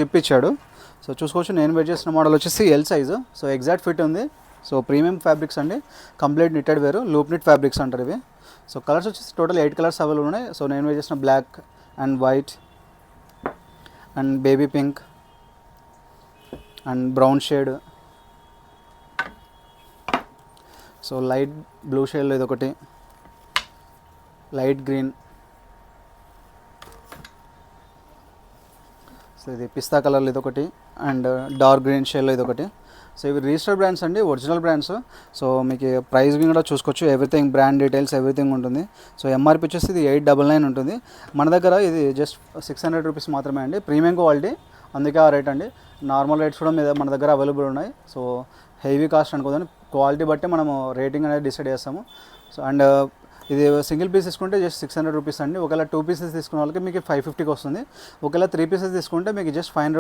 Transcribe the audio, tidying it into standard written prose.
Zip ఇచ్చాడు. So చూసుకోవచ్చు, నేను వెయిట్ చేసిన మోడల్ వచ్చేసి L size. So exact fit ఉంది. సో ప్రీమియం ఫ్యాబ్రిక్స్ అండి, కంప్లీట్ నిట్టెడ్ వేరు, లూప్ నిట్ ఫ్యాబ్రిక్స్ అంటారు ఇవి. సో కలర్స్ వచ్చేసి టోటల్ 8 కలర్స్ అవైలబుల్ ఉన్నాయి. సో నేను వెయిట్ చేసిన black and white and baby pink and brown shade, so light blue షేడ్లో ఇదొకటి, లైట్ గ్రీన్, సో ఇది పిస్తా కలర్లో ఇదొకటి అండ్ డార్క్ గ్రీన్ షేడ్లో ఇదొకటి. సో ఇవి రిజిస్టర్డ్ బ్రాండ్స్ అండి, ఒరిజినల్ బ్రాండ్స్. సో మీకు ప్రైసింగ్ కూడా చూసుకోవచ్చు, ఎవ్రీథింగ్ బ్రాండ్ డీటెయిల్స్ ఎవ్రీథింగ్ ఉంటుంది. సో ఎంఆర్పి వచ్చేసి ఇది 899 ఉంటుంది. మన దగ్గర ఇది జస్ట్ 600 రూపీస్ మాత్రమే అండి, ప్రీమియం క్వాలిటీ, అందుకే ఆ రేట్ అండి. నార్మల్ రేట్స్ కూడా మన దగ్గర అవైలబుల్ ఉన్నాయి. సో హెవీ కాస్ట్ అనుకోదని, క్వాలిటీ బట్టి మనము రేటింగ్ అనేది డిసైడ్ చేస్తాము. సో అండ్ ఇది సింగిల్ పీస్ తీసుకుంటే జస్ట్ 600 రూపీస్ అండి. ఒకవేళ 2 పీసెస్ తీసుకున్న వాళ్ళకి మీకు 550కి వస్తుంది. ఒకవేళ 3 పీసెస్ తీసుకుంటే మీకు జస్ట్ 500